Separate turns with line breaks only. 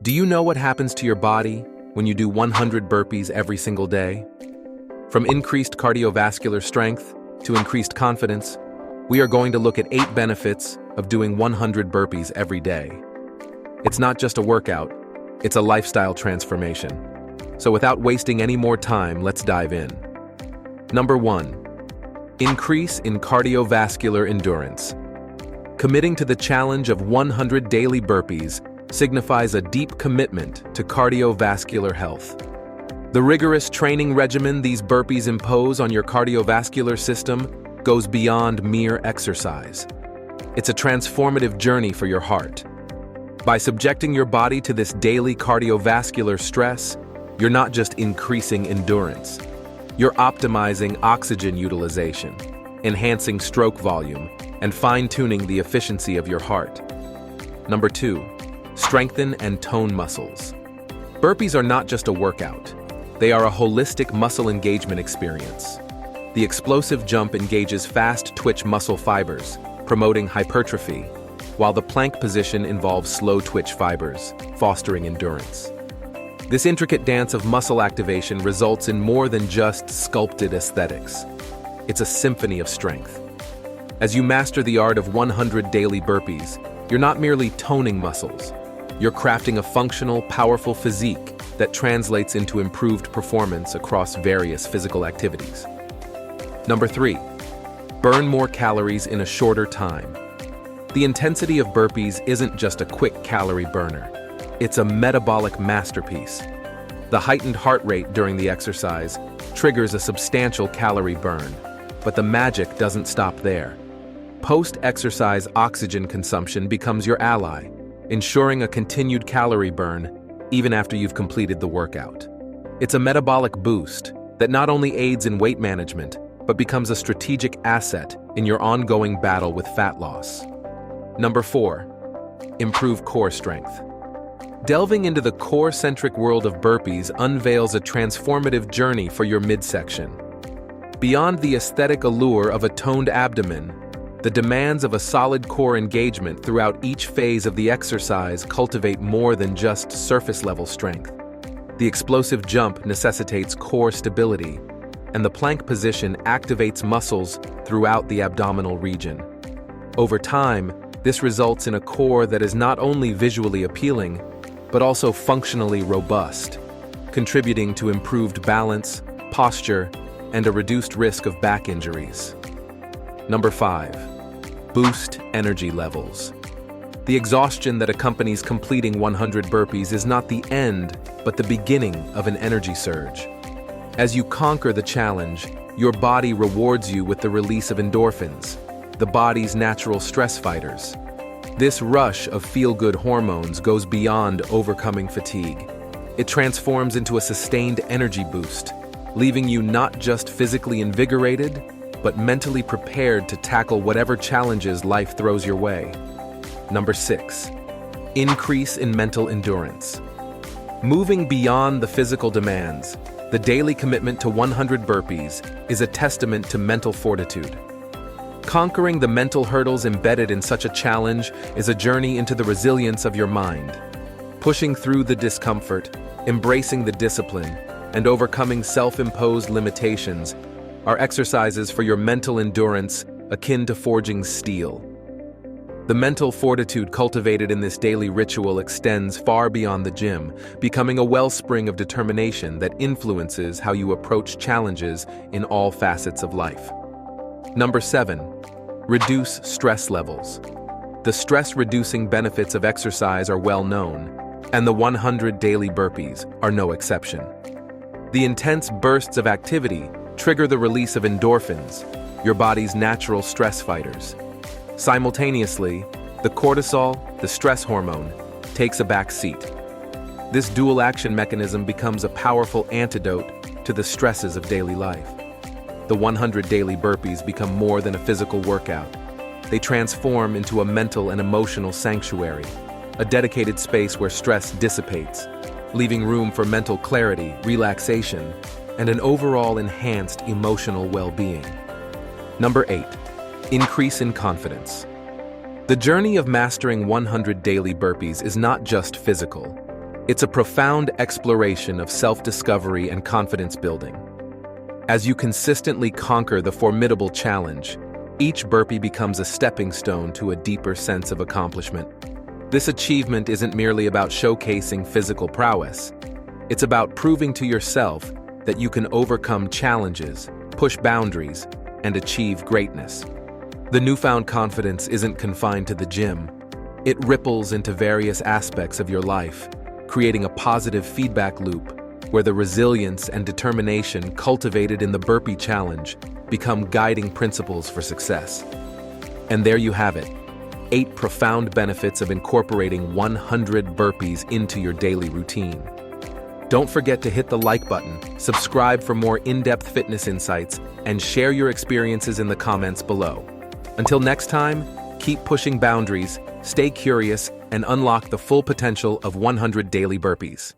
Do you know what happens to your body when you do 100 burpees every single day? From increased cardiovascular strength to increased confidence, we are going to look at 8 benefits of doing 100 burpees every day. It's not just a workout, it's a lifestyle transformation. So without wasting any more time, let's dive in. Number 1. Increase in cardiovascular endurance. Committing to the challenge of 100 daily burpees signifies a deep commitment to cardiovascular health. The rigorous training regimen these burpees impose on your cardiovascular system goes beyond mere exercise. It's a transformative journey for your heart. By subjecting your body to this daily cardiovascular stress, you're not just increasing endurance. You're optimizing oxygen utilization, enhancing stroke volume, and fine-tuning the efficiency of your heart. Number 2. Strengthen and tone muscles. Burpees are not just a workout. They are a holistic muscle engagement experience. The explosive jump engages fast-twitch muscle fibers, promoting hypertrophy, while the plank position involves slow-twitch fibers, fostering endurance. This intricate dance of muscle activation results in more than just sculpted aesthetics. It's a symphony of strength. As you master the art of 100 daily burpees, you're not merely toning muscles. You're crafting a functional, powerful physique that translates into improved performance across various physical activities. Number 3. Burn more calories in a shorter time. The intensity of burpees isn't just a quick calorie burner. It's a metabolic masterpiece. The heightened heart rate during the exercise triggers a substantial calorie burn, but the magic doesn't stop there. Post-exercise oxygen consumption becomes your ally, ensuring a continued calorie burn even after you've completed the workout. It's a metabolic boost that not only aids in weight management, but becomes a strategic asset in your ongoing battle with fat loss. Number 4. Improve core strength. Delving into the core-centric world of burpees unveils a transformative journey for your midsection. Beyond the aesthetic allure of a toned abdomen, the demands of a solid core engagement throughout each phase of the exercise cultivate more than just surface-level strength. The explosive jump necessitates core stability, and the plank position activates muscles throughout the abdominal region. Over time, this results in a core that is not only visually appealing, but also functionally robust, contributing to improved balance, posture, and a reduced risk of back injuries. Number 5. Boost energy levels. The exhaustion that accompanies completing 100 burpees is not the end, but the beginning of an energy surge. As you conquer the challenge, your body rewards you with the release of endorphins, the body's natural stress fighters. This rush of feel-good hormones goes beyond overcoming fatigue. It transforms into a sustained energy boost, leaving you not just physically invigorated, but mentally prepared to tackle whatever challenges life throws your way. Number 6. Increase in mental endurance. Moving beyond the physical demands, the daily commitment to 100 burpees is a testament to mental fortitude. Conquering the mental hurdles embedded in such a challenge is a journey into the resilience of your mind. Pushing through the discomfort, embracing the discipline, and overcoming self-imposed limitations are exercises for your mental endurance akin to forging steel. The mental fortitude cultivated in this daily ritual extends far beyond the gym, becoming a wellspring of determination that influences how you approach challenges in all facets of life. Number 7. Reduce stress levels. The stress-reducing benefits of exercise are well known, and the 100 daily burpees are no exception. The intense bursts of activity trigger the release of endorphins, your body's natural stress fighters. Simultaneously, the cortisol, the stress hormone, takes a back seat. This dual action mechanism becomes a powerful antidote to the stresses of daily life. The 100 daily burpees become more than a physical workout. They transform into a mental and emotional sanctuary, a dedicated space where stress dissipates, leaving room for mental clarity, relaxation, and an overall enhanced emotional well-being. Number 8. Increase in confidence. The journey of mastering 100 daily burpees is not just physical. It's a profound exploration of self-discovery and confidence building. As you consistently conquer the formidable challenge, each burpee becomes a stepping stone to a deeper sense of accomplishment. This achievement isn't merely about showcasing physical prowess. It's about proving to yourself that you can overcome challenges, push boundaries, and achieve greatness. The newfound confidence isn't confined to the gym. It ripples into various aspects of your life, creating a positive feedback loop where the resilience and determination cultivated in the burpee challenge become guiding principles for success. And there you have it, 8 profound benefits of incorporating 100 burpees into your daily routine. Don't forget to hit the like button, subscribe for more in-depth fitness insights, and share your experiences in the comments below. Until next time, keep pushing boundaries, stay curious, and unlock the full potential of 100 daily burpees.